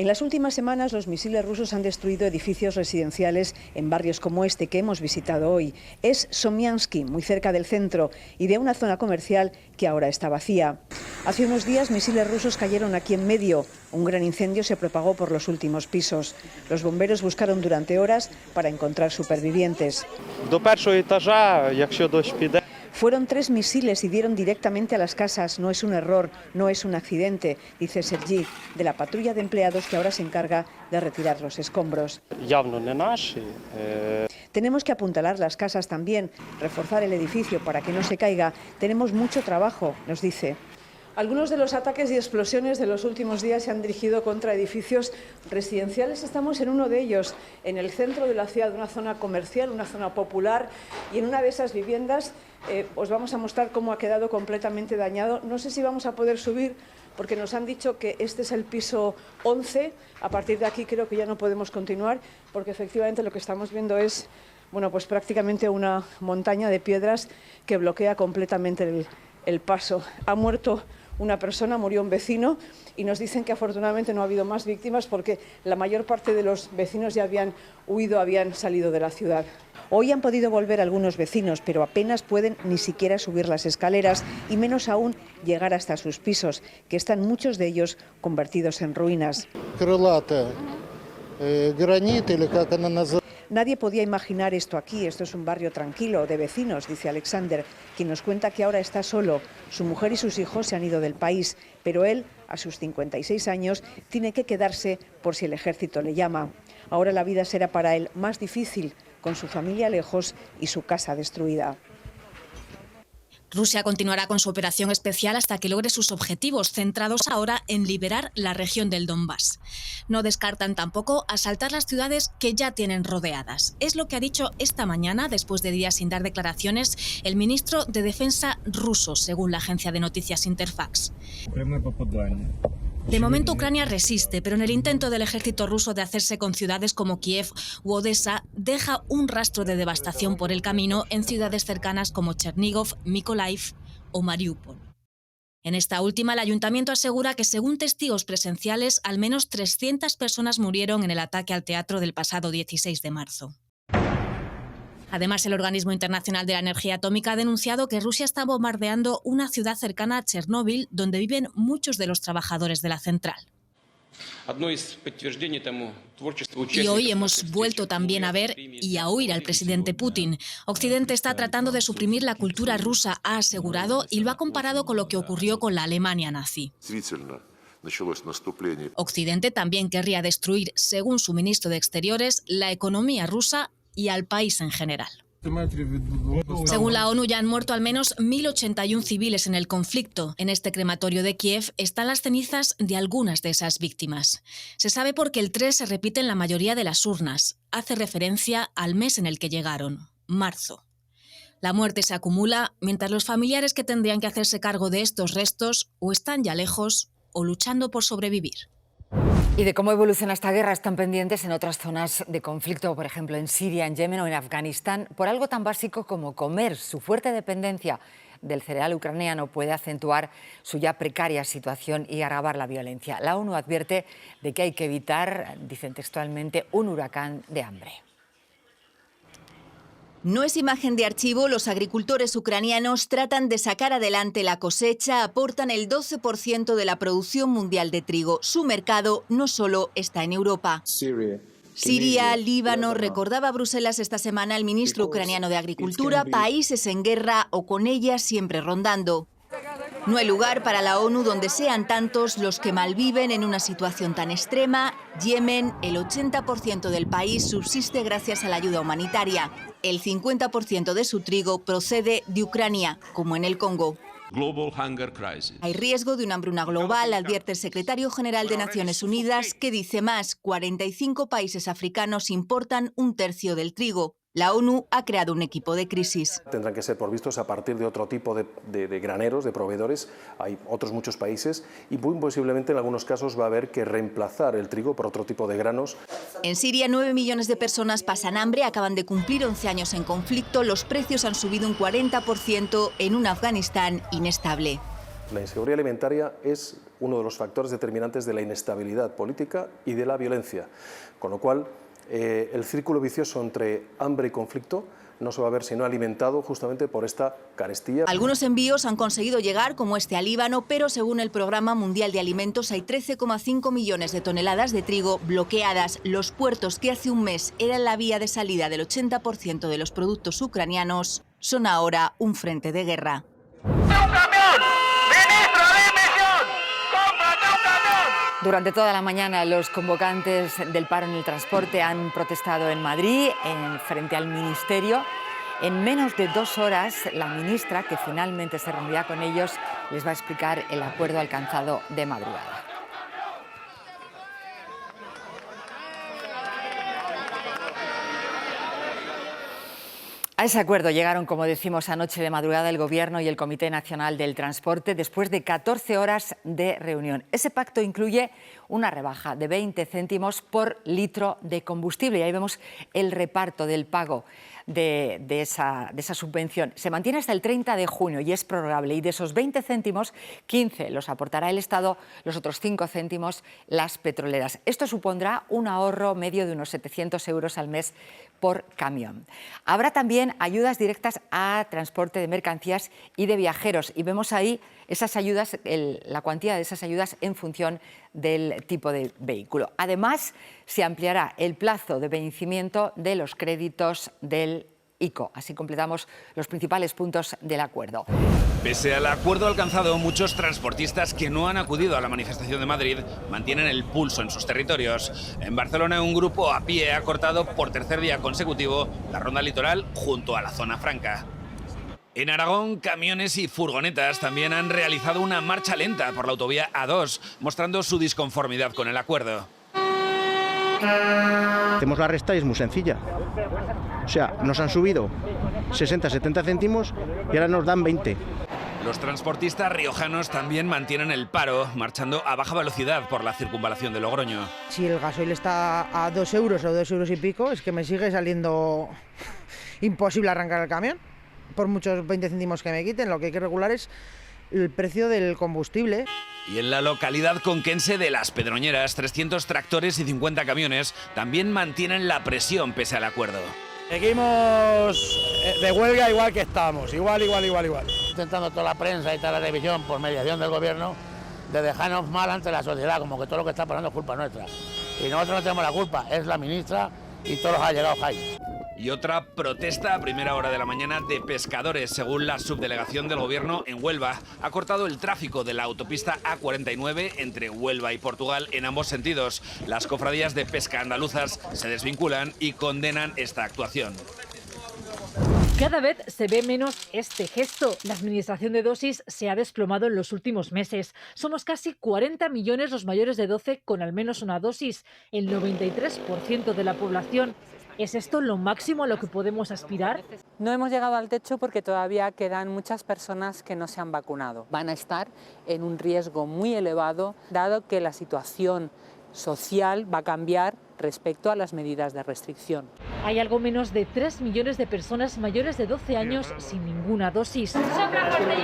En las últimas semanas los misiles rusos han destruido edificios residenciales en barrios como este que hemos visitado hoy. Es Somiansky, muy cerca del centro, y de una zona comercial que ahora está vacía. Hace unos días misiles rusos cayeron aquí en medio. Un gran incendio se propagó por los últimos pisos. Los bomberos buscaron durante horas para encontrar supervivientes. Fueron 3 misiles y dieron directamente a las casas. No es un error, no es un accidente, dice Sergi, de la patrulla de empleados que ahora se encarga de retirar los escombros. Tenemos que apuntalar las casas también, reforzar el edificio para que no se caiga. Tenemos mucho trabajo, nos dice. Algunos de los ataques y explosiones de los últimos días se han dirigido contra edificios residenciales. Estamos en uno de ellos, en el centro de la ciudad, una zona comercial, una zona popular, y en una de esas viviendas os vamos a mostrar cómo ha quedado completamente dañado. No sé si vamos a poder subir porque nos han dicho que este es el piso 11. A partir de aquí creo que ya no podemos continuar porque efectivamente lo que estamos viendo es, bueno, pues prácticamente una montaña de piedras que bloquea completamente el paso. Ha muerto una persona, murió un vecino y nos dicen que afortunadamente no ha habido más víctimas porque la mayor parte de los vecinos ya habían huido, habían salido de la ciudad. Hoy han podido volver algunos vecinos, pero apenas pueden ni siquiera subir las escaleras y menos aún llegar hasta sus pisos, que están muchos de ellos convertidos en ruinas. Nadie podía imaginar esto aquí. Esto es un barrio tranquilo, de vecinos, dice Alexander, quien nos cuenta que ahora está solo. Su mujer y sus hijos se han ido del país, pero él, a sus 56 años, tiene que quedarse por si el ejército le llama. Ahora la vida será para él más difícil, con su familia lejos y su casa destruida. Rusia continuará con su operación especial hasta que logre sus objetivos, centrados ahora en liberar la región del Donbass. No descartan tampoco asaltar las ciudades que ya tienen rodeadas. Es lo que ha dicho esta mañana, después de días sin dar declaraciones, el ministro de Defensa ruso, según la agencia de noticias Interfax. De momento Ucrania resiste, pero en el intento del ejército ruso de hacerse con ciudades como Kiev u Odessa, deja un rastro de devastación por el camino en ciudades cercanas como Chernigov, Mykolaiv o Mariupol. En esta última, el ayuntamiento asegura que, según testigos presenciales, al menos 300 personas murieron en el ataque al teatro del pasado 16 de marzo. Además, el Organismo Internacional de la Energía Atómica ha denunciado que Rusia está bombardeando una ciudad cercana a Chernóbil, donde viven muchos de los trabajadores de la central. Y hoy hemos vuelto también a ver y a oír al presidente Putin. Occidente está tratando de suprimir la cultura rusa, ha asegurado, y lo ha comparado con lo que ocurrió con la Alemania nazi. Occidente también querría destruir, según su ministro de Exteriores, la economía rusa y al país en general. Según la ONU, ya han muerto al menos 1.081 civiles en el conflicto. En este crematorio de Kiev están las cenizas de algunas de esas víctimas. Se sabe porque el 3 se repite en la mayoría de las urnas. Hace referencia al mes en el que llegaron, marzo. La muerte se acumula mientras los familiares que tendrían que hacerse cargo de estos restos o están ya lejos o luchando por sobrevivir. Y de cómo evoluciona esta guerra están pendientes en otras zonas de conflicto, por ejemplo en Siria, en Yemen o en Afganistán, por algo tan básico como comer. Su fuerte dependencia del cereal ucraniano puede acentuar su ya precaria situación y agravar la violencia. La ONU advierte de que hay que evitar, dicen textualmente, un huracán de hambre. No es imagen de archivo, los agricultores ucranianos tratan de sacar adelante la cosecha, aportan el 12% de la producción mundial de trigo. Su mercado no solo está en Europa. Siria, Líbano, recordaba Bruselas esta semana el ministro ucraniano de Agricultura, países en guerra o con ella siempre rondando. No hay lugar para la ONU donde sean tantos los que malviven en una situación tan extrema. Yemen, el 80% del país subsiste gracias a la ayuda humanitaria. El 50% de su trigo procede de Ucrania, como en el Congo. Hay riesgo de una hambruna global, advierte el secretario general de Naciones Unidas, que dice más, 45 países africanos importan un tercio del trigo. La ONU ha creado un equipo de crisis. Tendrán que ser provistos a partir de otro tipo de graneros, de proveedores. Hay otros muchos países y muy posiblemente en algunos casos va a haber que reemplazar el trigo por otro tipo de granos. En Siria 9 millones de personas pasan hambre, acaban de cumplir 11 años en conflicto, los precios han subido un 40% en un Afganistán inestable. La inseguridad alimentaria es uno de los factores determinantes de la inestabilidad política y de la violencia, con lo cual el círculo vicioso entre hambre y conflicto no se va a ver sino alimentado justamente por esta carestía. Algunos envíos han conseguido llegar, como este a Líbano, pero según el Programa Mundial de Alimentos hay 13,5 millones de toneladas de trigo bloqueadas. Los puertos, que hace un mes eran la vía de salida del 80% de los productos ucranianos, son ahora un frente de guerra. Durante toda la mañana los convocantes del paro en el transporte han protestado en Madrid, frente al Ministerio. En menos de 2 horas, la ministra, que finalmente se reunirá con ellos, les va a explicar el acuerdo alcanzado de madrugada. A ese acuerdo llegaron, como decimos, anoche de madrugada el Gobierno y el Comité Nacional del Transporte después de 14 horas de reunión. Ese pacto incluye una rebaja de 20 céntimos por litro de combustible y ahí vemos el reparto del pago de esa subvención. Se mantiene hasta el 30 de junio y es prorrogable, y de esos 20 céntimos, 15 los aportará el Estado, los otros 5 céntimos las petroleras. Esto supondrá un ahorro medio de unos 700 euros al mes por camión. Habrá también ayudas directas a transporte de mercancías y de viajeros, y vemos ahí esas ayudas, la cuantía de esas ayudas en función del tipo de vehículo. Además, se ampliará el plazo de vencimiento de los créditos del ICO. Así completamos los principales puntos del acuerdo. Pese al acuerdo alcanzado, muchos transportistas que no han acudido a la manifestación de Madrid mantienen el pulso en sus territorios. En Barcelona, un grupo a pie ha cortado por tercer día consecutivo la ronda litoral junto a la zona franca. En Aragón, camiones y furgonetas también han realizado una marcha lenta por la autovía A2, mostrando su disconformidad con el acuerdo. Hacemos la resta y es muy sencilla. O sea, nos han subido 60-70 céntimos y ahora nos dan 20. Los transportistas riojanos también mantienen el paro, marchando a baja velocidad por la circunvalación de Logroño. Si el gasoil está a 2 euros o 2 euros y pico, es que me sigue saliendo imposible arrancar el camión. Por muchos 20 céntimos que me quiten, lo que hay que regular es el precio del combustible. Y en la localidad conquense de Las Pedroñeras, 300 tractores y 50 camiones también mantienen la presión pese al acuerdo. Seguimos de huelga igual que estamos, igual. Intentando toda la prensa y toda la televisión, por mediación del gobierno, de dejarnos mal ante la sociedad, como que todo lo que está pasando es culpa nuestra. Y nosotros no tenemos la culpa, es la ministra y todos los allegados ahí. Y otra protesta a primera hora de la mañana de pescadores. Según la subdelegación del Gobierno en Huelva, ha cortado el tráfico de la autopista A49 entre Huelva y Portugal en ambos sentidos. Las cofradías de pesca andaluzas se desvinculan y condenan esta actuación. Cada vez se ve menos este gesto. La administración de dosis se ha desplomado en los últimos meses. Somos casi 40 millones los mayores de 12 con al menos una dosis, el 93% de la población. ¿Es esto lo máximo a lo que podemos aspirar? No hemos llegado al techo porque todavía quedan muchas personas que no se han vacunado. Van a estar en un riesgo muy elevado, dado que la situación social va a cambiar respecto a las medidas de restricción. Hay algo menos de 3 millones de personas mayores de 12 años sin ninguna dosis.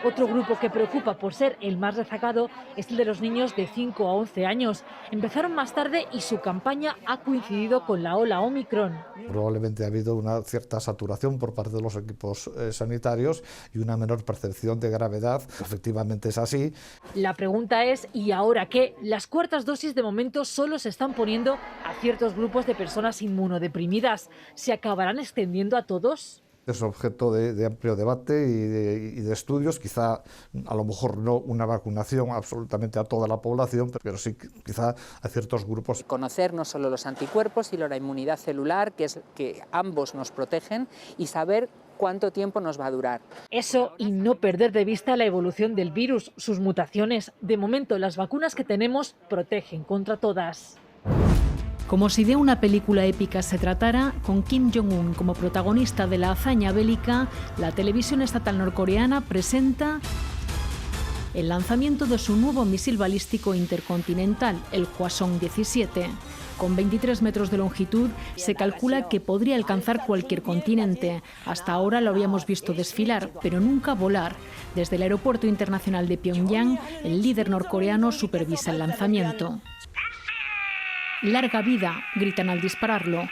Otro grupo que preocupa por ser el más rezagado es el de los niños de 5 a 11 años. Empezaron más tarde y su campaña ha coincidido con la ola Omicron. Probablemente ha habido una cierta saturación por parte de los equipos sanitarios y una menor percepción de gravedad. Efectivamente es así. La pregunta es, ¿y ahora qué? Las cuartas dosis de momento solo se están poniendo a ciertos grupos de personas inmunodeprimidas. ¿Se acabarán extendiendo a todos? Es objeto de amplio debate y de estudios, quizá a lo mejor no una vacunación absolutamente a toda la población, pero sí quizá a ciertos grupos. Conocer no solo los anticuerpos, sino la inmunidad celular, que ambos nos protegen, y saber cuánto tiempo nos va a durar. Eso, y no perder de vista la evolución del virus, sus mutaciones. De momento, las vacunas que tenemos protegen contra todas. Como si de una película épica se tratara, con Kim Jong-un como protagonista de la hazaña bélica, la televisión estatal norcoreana presenta el lanzamiento de su nueo misil balístico intercontinental, el Hwasong-17. Con 23 metros de longitud, se calcula que podría alcanzar cualquier continente. Hasta ahora lo habíamos visto desfilar, pero nunca volar. Desde el Aeropuerto Internacional de Pyongyang, el líder norcoreano supervisa el lanzamiento. «Larga vida», gritan al dispararlo.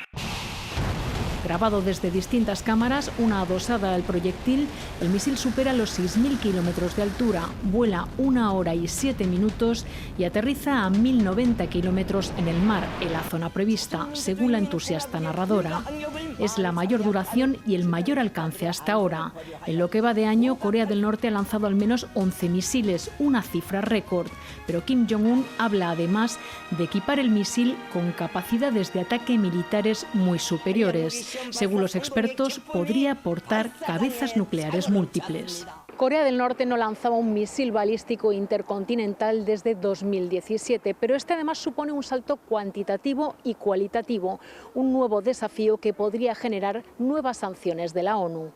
Grabado desde distintas cámaras, una adosada al proyectil, el misil supera los 6.000 kilómetros de altura, vuela 1 hora y 7 minutos y aterriza a 1.090 kilómetros en el mar, en la zona prevista, según la entusiasta narradora. Es la mayor duración y el mayor alcance hasta ahora. En lo que va de año, Corea del Norte ha lanzado al menos 11 misiles, una cifra récord. Pero Kim Jong-un habla además de equipar el misil con capacidades de ataque militares muy superiores. Según los expertos, podría portar cabezas nucleares múltiples. Corea del Norte no lanzaba un misil balístico intercontinental desde 2017, pero este además supone un salto cuantitativo y cualitativo, un nuevo desafío que podría generar nuevas sanciones de la ONU.